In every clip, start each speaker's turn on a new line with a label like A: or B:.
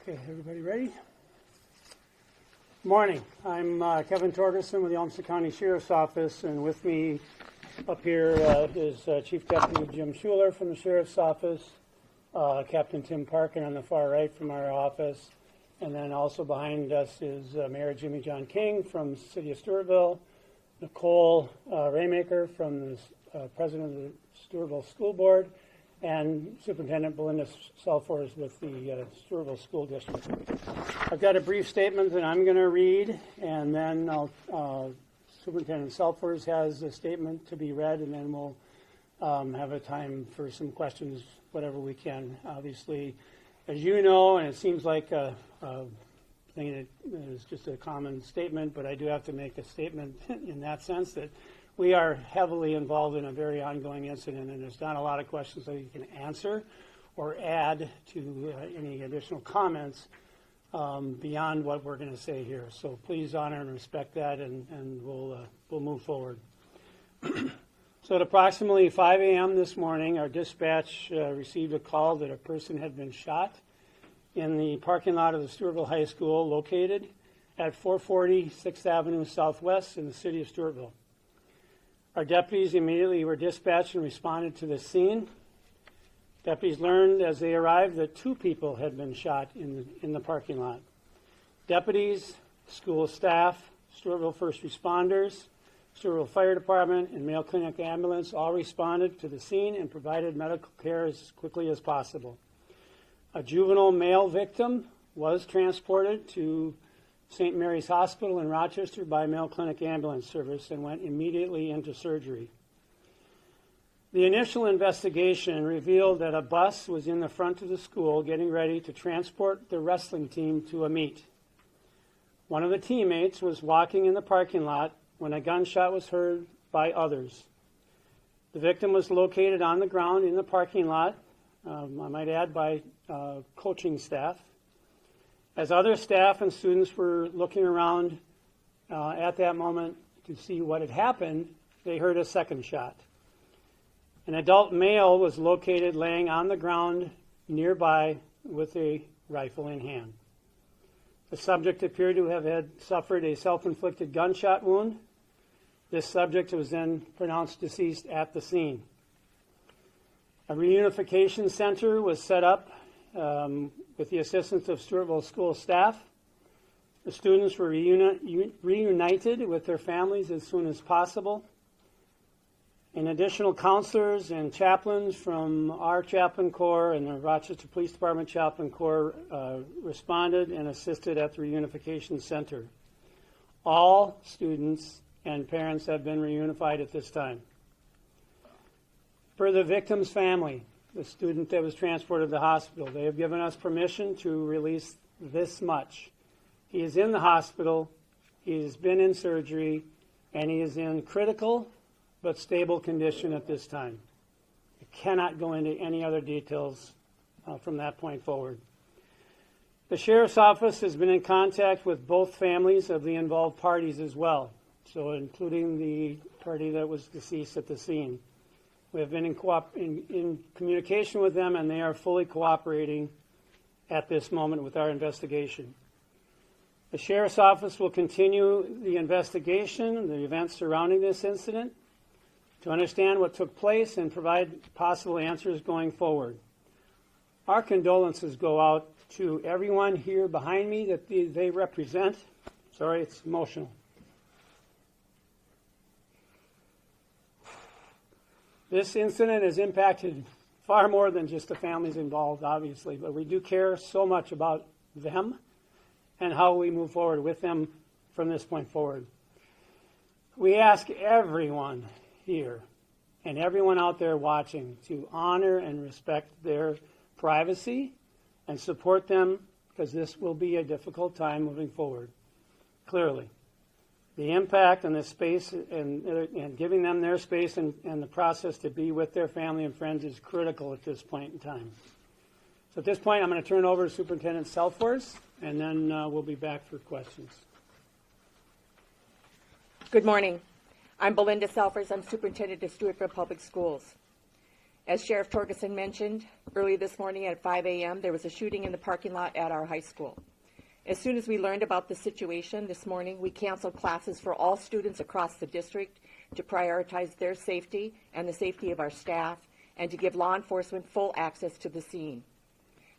A: Okay, everybody ready? Morning. I'm Kevin Torgerson with the Olmsted County Sheriff's Office, and with me up here is Chief Deputy Jim Schuler from the Sheriff's Office, Captain Tim Parkin on the far right from our office, and then also behind us is Mayor Jimmy John King from the City of Stewartville, Nicole Raymaker from the President of the Stewartville School Board, and Superintendent Belinda Selfors with the Stewartville School District. I've got a brief statement that I'm going to read, and then Superintendent Selfors has a statement to be read, and then we'll have a time for some questions, whatever we can. Obviously, as you know, and it seems like a thing that is just a common statement, but I do have to make a statement in that sense that we are heavily involved in a very ongoing incident, and there's not a lot of questions that you can answer or add to any additional comments beyond what we're going to say here. So please honor and respect that, and we'll move forward. So at approximately 5 a.m. this morning, our dispatch received a call that a person had been shot in the parking lot of the Stewartville High School, located at 440 6th Avenue Southwest in the city of Stewartville. Our deputies immediately were dispatched and responded to the scene. Deputies learned as they arrived that 2 people had been shot in the parking lot. Deputies, school staff, Stewartville first responders, Stewartville Fire Department, and Mayo Clinic Ambulance all responded to the scene and provided medical care as quickly as possible. A juvenile male victim was transported to St. Mary's Hospital in Rochester by Mayo Clinic Ambulance Service and went immediately into surgery. The initial investigation revealed that a bus was in the front of the school getting ready to transport the wrestling team to a meet. One of the teammates was walking in the parking lot when a gunshot was heard by others. The victim was located on the ground in the parking lot, I might add, by coaching staff. As other staff and students were looking around at that moment to see what had happened, they heard a second shot. An adult male was located laying on the ground nearby with a rifle in hand. The subject appeared to have had suffered a self-inflicted gunshot wound. This subject was then pronounced deceased at the scene. A reunification center was set up with the assistance of Stewartville school staff. The students were reunited with their families as soon as possible. And additional counselors and chaplains from our chaplain corps and the Rochester Police Department chaplain corps responded and assisted at the reunification center. All students and parents have been reunified at this time. For the victim's family, the student that was transported to the hospital, they have given us permission to release this much. He is in the hospital, he has been in surgery, and he is in critical but stable condition at this time. I cannot go into any other details from that point forward. The Sheriff's Office has been in contact with both families of the involved parties as well, so including the party that was deceased at the scene. We have been in communication with them, and they are fully cooperating at this moment with our investigation. The Sheriff's Office will continue the investigation, the events surrounding this incident, to understand what took place and provide possible answers going forward. Our condolences go out to everyone here behind me that they represent. Sorry, it's emotional. This incident has impacted far more than just the families involved, obviously, but we do care so much about them and how we move forward with them from this point forward. We ask everyone here and everyone out there watching to honor and respect their privacy and support them, because this will be a difficult time moving forward, clearly. The impact on the space and giving them their space and the process to be with their family and friends is critical at this point in time. So at this point, I'm going to turn it over to Superintendent Selfors, and then we'll be back for questions.
B: Good morning. I'm Belinda Selfors. I'm Superintendent of Stewartville Public Schools. As Sheriff Torgerson mentioned, Early this morning at 5 a.m., there was a shooting in the parking lot at our high school. As soon as we learned about the situation this morning, we canceled classes for all students across the district to prioritize their safety and the safety of our staff and to give law enforcement full access to the scene.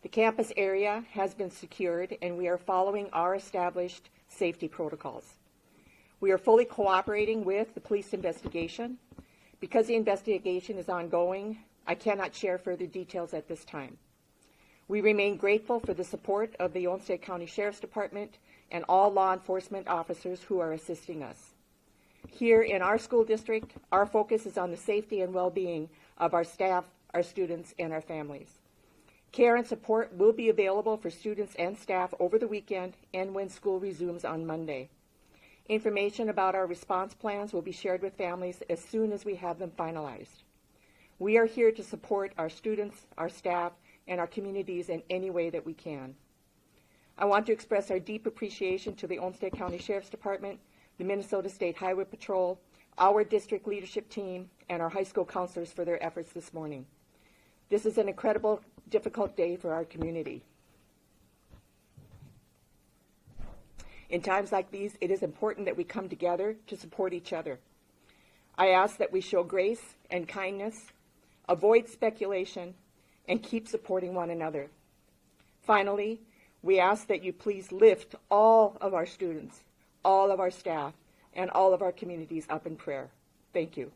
B: The campus area has been secured, and we are following our established safety protocols. We are fully cooperating with the police investigation. Because the investigation is ongoing, I cannot share further details at this time. We remain grateful for the support of the Olmsted County Sheriff's Department and all law enforcement officers who are assisting us. Here in our school district, our focus is on the safety and well-being of our staff, our students, and our families. Care and support will be available for students and staff over the weekend and when school resumes on Monday. Information about our response plans will be shared with families as soon as we have them finalized. We are here to support our students, our staff, and our communities in any way that we can. I want to express our deep appreciation to the Olmsted County Sheriff's Department, the Minnesota State Highway Patrol, our district leadership team, and our high school counselors for their efforts this morning. This is an incredible, difficult day for our community. In times like these, it is important that we come together to support each other. I ask that we show grace and kindness, avoid speculation, and keep supporting one another. Finally, we ask that you please lift all of our students, all of our staff, and all of our communities up in prayer. Thank you.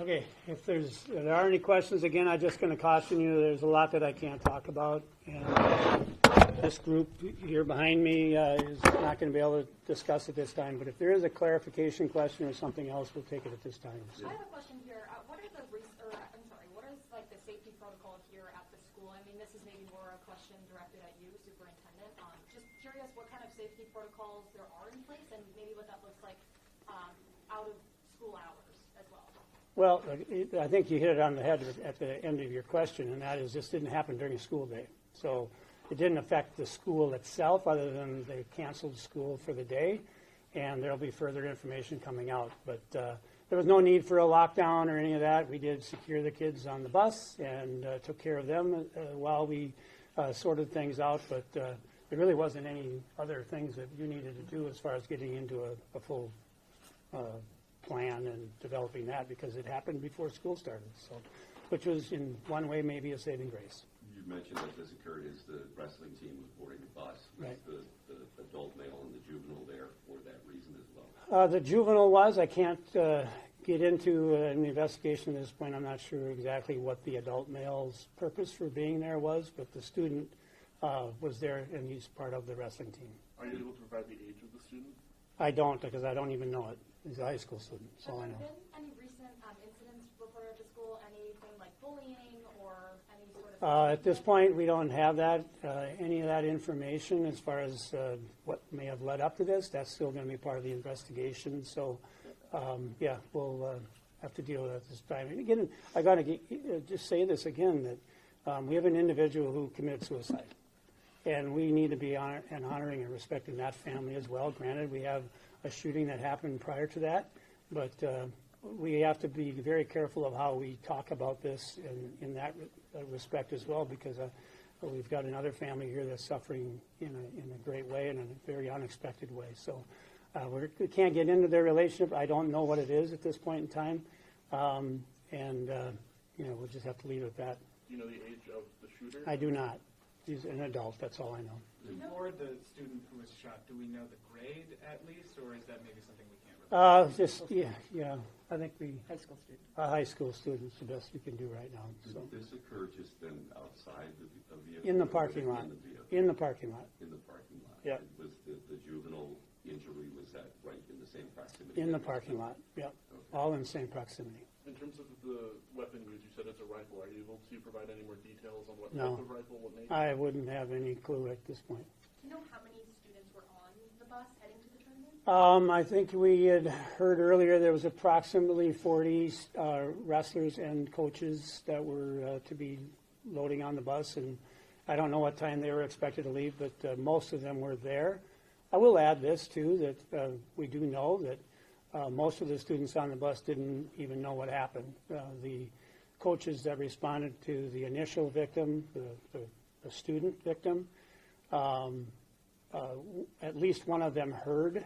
A: Okay, if there are any questions, again, I'm just going to caution you, there's a lot that I can't talk about. And this group here behind me is not going to be able to discuss at this time. But if there is a clarification question or something else, we'll take it at this time. So.
C: I have a question here. What is like the safety protocol here at the school? I mean, this is maybe more a question directed at you, Superintendent. Just curious what kind of safety protocols there are in place and maybe what that looks like out of school hours as well.
A: Well, I think you hit it on the head at the end of your question, and that is this didn't happen during a school day. So it didn't affect the school itself other than they canceled school for the day, and there will be further information coming out. But there was no need for a lockdown or any of that. We did secure the kids on the bus and took care of them while we sorted things out. But there really wasn't any other things that you needed to do as far as getting into a full plan and developing that because it happened before school started. So, which was in one way maybe a saving grace.
D: You mentioned that this occurred as the wrestling team was boarding the bus. Was
A: right.
D: the adult male and the juvenile there for that reason as well?
A: The juvenile was. I can't get into an investigation at this point. I'm not sure exactly what the adult male's purpose for being there was, but the student was there, and he's part of the wrestling team.
E: Are you able to provide the age of the student?
A: I don't, because I don't even know it. He's a high school student, so I know.
C: Have there been any recent incidents reported at the school, anything like bullying or any sort of...
A: At this point, we don't have that, any of that information as far as what may have led up to this. That's still going to be part of the investigation. So, yeah, we'll have to deal with it this time. And again, I got to just say this again, that we have an individual who committed suicide. And we need to be honoring and respecting that family as well. Granted, we have a shooting that happened prior to that, but we have to be very careful of how we talk about this in that respect as well, because we've got another family here that's suffering in a great way and in a very unexpected way. So we can't get into their relationship. I don't know what it is at this point in time, and we'll just have to leave it at that.
E: Do you know the age of the shooter?
A: I do not. He's an adult, that's all I know.
F: For the student who was shot, do we know the grade at least, or is that maybe something we can't
A: Yeah. I think
B: High school student.
A: high school students the best we can do right now. So.
D: Did this occur just then outside the vehicle?
A: In the parking lot. In the parking lot.
D: In the parking lot.
A: Yeah.
D: Was the juvenile injury, was that right in the same proximity?
A: In the parking lot. Yeah.
D: Okay.
A: All in the same proximity.
E: In terms of the weapon used, you said it's a rifle. Are you able to provide any more details on what
A: No.
E: type of rifle, what make?
A: I wouldn't have any clue at this point.
C: Do you know how many students were on the bus heading to the tournament?
A: I think we had heard earlier there was approximately 40 wrestlers and coaches that were to be loading on the bus, and I don't know what time they were expected to leave, but most of them were there. I will add this, too, that we do know that most of the students on the bus didn't even know what happened. The coaches that responded to the initial victim, the student victim, at least one of them heard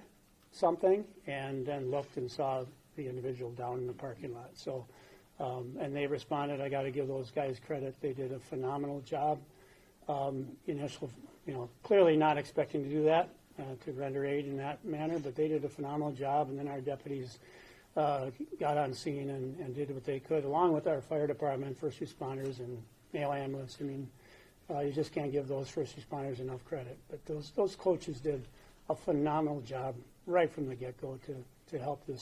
A: something and then looked and saw the individual down in the parking lot. So, and they responded. I got to give those guys credit. They did a phenomenal job. Clearly not expecting to do that, to render aid in that manner, but they did a phenomenal job. And then our deputies got on scene and did what they could, along with our fire department, first responders, and mail ambulance. I mean, you just can't give those first responders enough credit. But those coaches did a phenomenal job right from the get-go to help the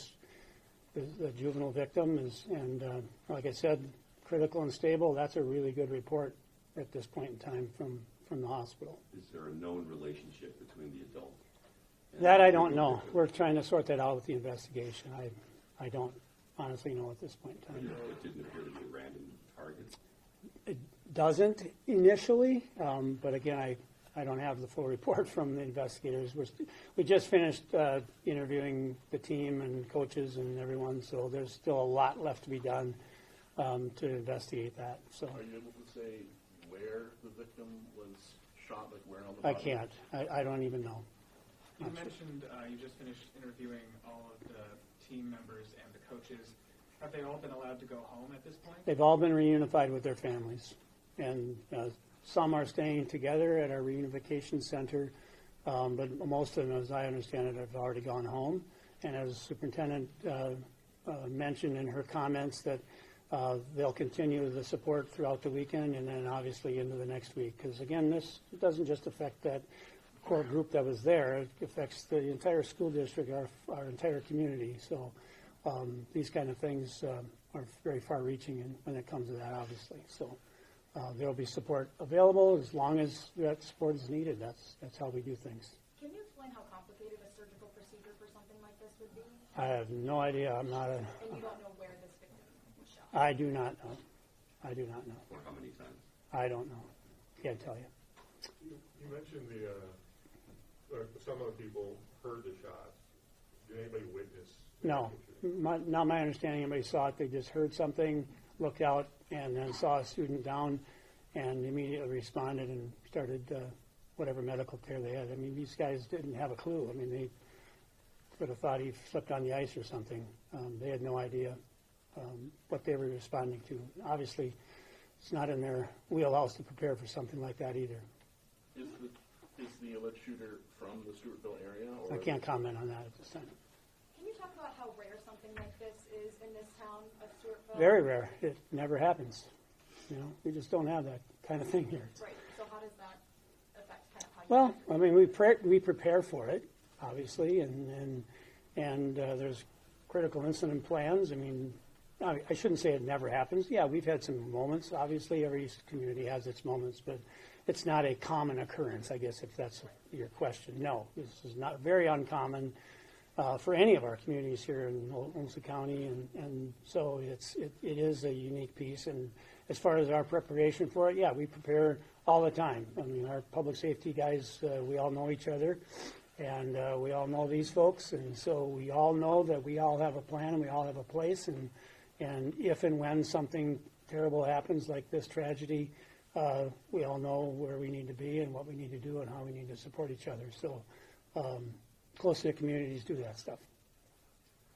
A: juvenile victim. And like I said, critical and stable. That's a really good report at this point in time from the hospital.
D: Is there a known relationship between the adult?
A: That I don't know. We're trying to sort that out with the investigation. I don't honestly know at this point in time.
D: It didn't appear to be a random target.
A: It doesn't initially, but again, I don't have the full report from the investigators. We just finished interviewing the team and coaches and everyone, so there's still a lot left to be done to investigate that. So
E: Are you able to say where the victim was shot, like where on the
A: I
E: body?
A: can't. I don't even know.
F: You mentioned you just finished interviewing all of the team members and the coaches. Have they all been allowed to go home at this point?
A: They've all been reunified with their families, and some are staying together at our reunification center, but most of them, as I understand it, have already gone home. And as the superintendent mentioned in her comments, that they'll continue the support throughout the weekend and then obviously into the next week. Because again, this doesn't just affect that core group that was there; it affects the entire school district, our entire community. So these kind of things are very far-reaching when it comes to that, obviously. So. There will be support available as long as that support is needed. That's how we do things.
C: Can you explain how complicated a surgical procedure for something like this would be?
A: I have no idea. I'm not a.
C: And you don't know where this victim was shot?
A: I do not know. I do not know.
D: Or how many times?
A: I don't know. Can't tell you.
G: You mentioned some of the people heard the shots. Did anybody witness?
A: No. Not my understanding. Anybody saw it. They just heard something, looked out, and then saw a student down and immediately responded and started whatever medical care they had. I mean, these guys didn't have a clue. I mean, they could have thought he slipped on the ice or something. They had no idea what they were responding to. Obviously, it's not in their wheelhouse to prepare for something like that either.
E: Is the alleged shooter from the Stewartville area? Or
A: I can't comment on that at this time.
C: Can you talk about how rare something like this is in this town of Stewartville?
A: Very rare. It never happens. You know, we just don't have that kind of thing here.
C: Right. So how does that affect kind of how you
A: Well, I mean, we prepare for it, obviously, and there's critical incident plans. I mean, I shouldn't say it never happens. Yeah, we've had some moments. Obviously, every community has its moments, but it's not a common occurrence, I guess, if that's your question. No, this is not very uncommon for any of our communities here in Olmsted County, and so it is a unique piece. And as far as our preparation for it, yeah, we prepare all the time. I mean, our public safety guys, we all know each other, and we all know these folks, and so we all know that we all have a plan and we all have a place, and if and when something terrible happens like this tragedy, we all know where we need to be and what we need to do and how we need to support each other. So close-knit communities do that stuff.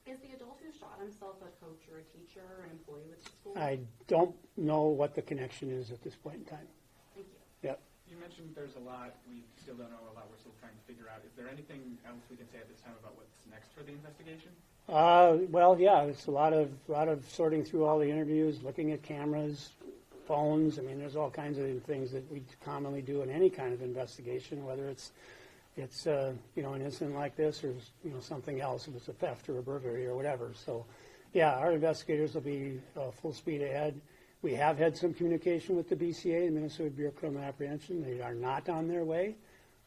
H: Is the adult who shot himself a coach or a teacher or an employee with the school?
A: I don't know what the connection is at this point in time.
H: Thank you.
A: Yep.
F: You mentioned there's a lot. We still don't know a lot. We're still trying to figure out. Is there anything else we can say at this time about what's next for the investigation?
A: Well, yeah, it's a lot of sorting through all the interviews, looking at cameras, phones. I mean, there's all kinds of things that we commonly do in any kind of investigation, whether it's an incident like this or something else, if it's a theft or a burglary or whatever. So, yeah, our investigators will be full speed ahead. We have had some communication with the BCA, the Minnesota Bureau of Criminal Apprehension. They are not on their way,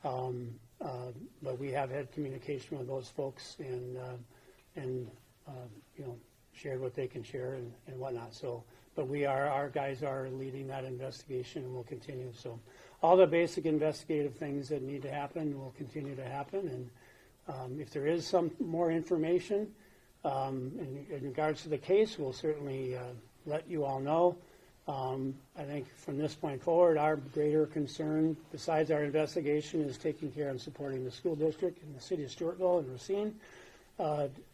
A: but we have had communication with those folks and shared what they can share and whatnot. So, but our guys are leading that investigation and will continue. So, all the basic investigative things that need to happen will continue to happen. And if there is some more information in regards to the case, we'll certainly let you all know. I think from this point forward, our greater concern, besides our investigation, is taking care and supporting the school district in the city of Stewartville and Racine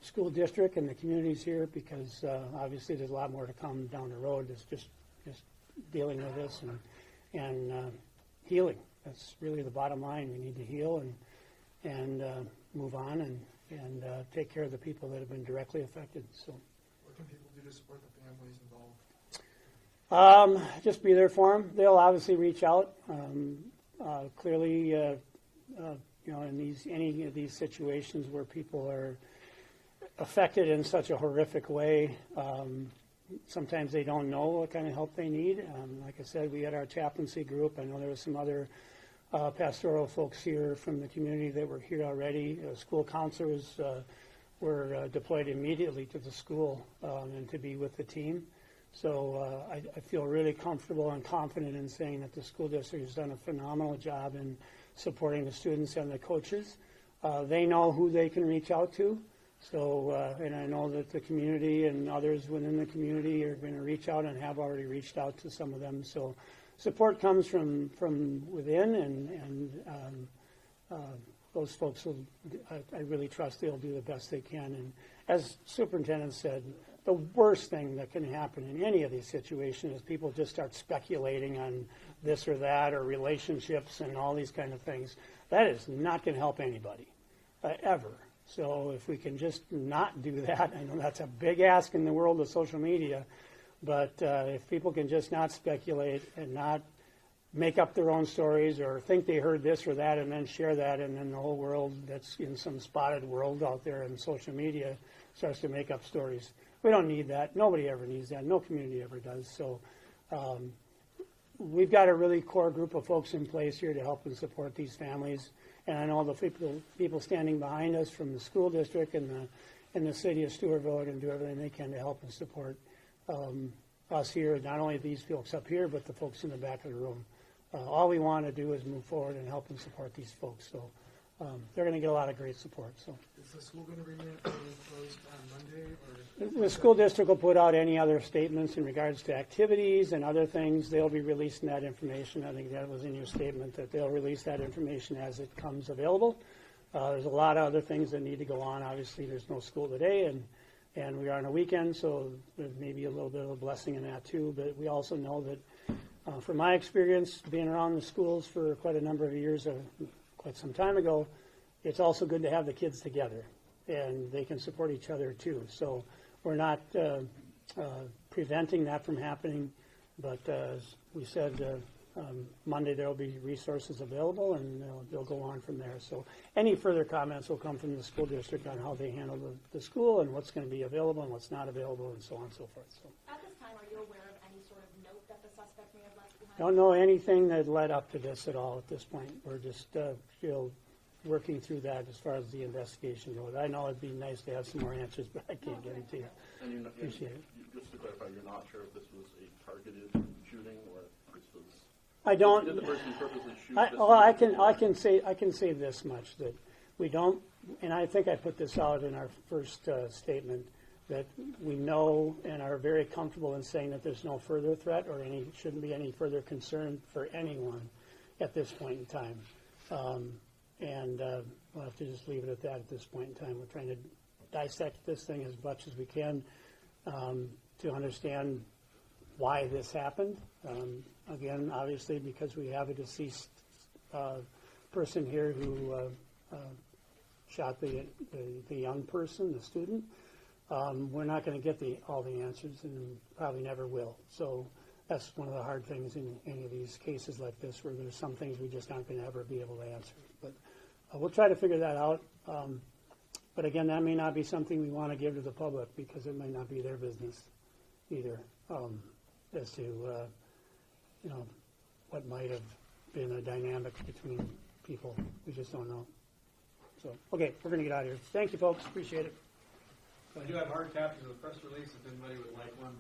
A: school district and the communities here, because obviously there's a lot more to come down the road. It's just dealing with this and healing. That's really the bottom line. We need to heal and move on and take care of the people that have been directly affected. So,
I: what can people do to support the families involved?
A: Just be there for them. They'll obviously reach out. Clearly, in any of these situations where people are affected in such a horrific way, sometimes they don't know what kind of help they need. Like I said, we had our chaplaincy group. I know there was some other pastoral folks here from the community that were here already. School counselors were deployed immediately to the school and to be with the team. So I feel really comfortable and confident in saying that the school district has done a phenomenal job in supporting the students and the coaches. They know who they can reach out to. So, and I know that the community and others within the community are going to reach out and have already reached out to some of them. So support comes from within, and those folks will, I really trust they'll do the best they can. And as superintendent said, the worst thing that can happen in any of these situations is people just start speculating on this or that or relationships and all these kind of things. That is not going to help anybody, ever. So if we can just not do that, I know that's a big ask in the world of social media, but if people can just not speculate and not make up their own stories or think they heard this or that and then share that, and then the whole world that's in some spotted world out there in social media starts to make up stories. We don't need that. Nobody ever needs that. No community ever does. So we've got a really core group of folks in place here to help and support these families. And I know the people standing behind us from the school district and the city of Stewartville are going to do everything they can to help and support us here, not only these folks up here, but the folks in the back of the room. All we want to do is move forward and help and support these folks. So they're going to get a lot of great support. So
I: Is the school going to remain closed on Monday? Or
A: the school district will put out any other statements in regards to activities and other things. They'll be releasing that information. I think that was in your statement, that they'll release that information as it comes available. There's a lot of other things that need to go on. Obviously, there's no school today, and we are on a weekend, so there's maybe a little bit of a blessing in that too. But we also know that, from my experience being around the schools for quite a number of years, quite some time ago, it's also good to have the kids together, and they can support each other too. So we're not preventing that from happening, but as we said, Monday there will be resources available, and they'll go on from there. So any further comments will come from the school district on how they handle the school and what's going to be available and what's not available, and so on and so forth. So
C: At this time, are you aware of any sort of note that the suspect may have left behind?
A: don't know anything that led up to this at all at this point. We're just working through that as far as the investigation goes. I know it'd be nice to have some more answers, but I can't get it to you.
E: And you're not,
A: Appreciate it.
E: just to clarify, you're not sure if this was a targeted shooting or if this was.
A: I don't.
E: Did the person purposely shoot?
A: I can say this much, that we don't, and I think I put this out in our first statement, that we know and are very comfortable in saying that there's no further threat or shouldn't be any further concern for anyone at this point in time. And we'll have to just leave it at that at this point in time. We're trying to dissect this thing as much as we can to understand why this happened. Again, obviously, because we have a deceased person here who shot the young person, the student. We're not going to get all the answers, and probably never will. So that's one of the hard things in any of these cases like this, where there's some things we just aren't going to ever be able to answer. But we'll try to figure that out. But again, that may not be something we want to give to the public, because it might not be their business either, as to what might have been a dynamic between people. We just don't know. So, okay, we're going to get out of here. Thank you, folks. Appreciate it.
J: I do have hard copies of the press release if anybody would like one.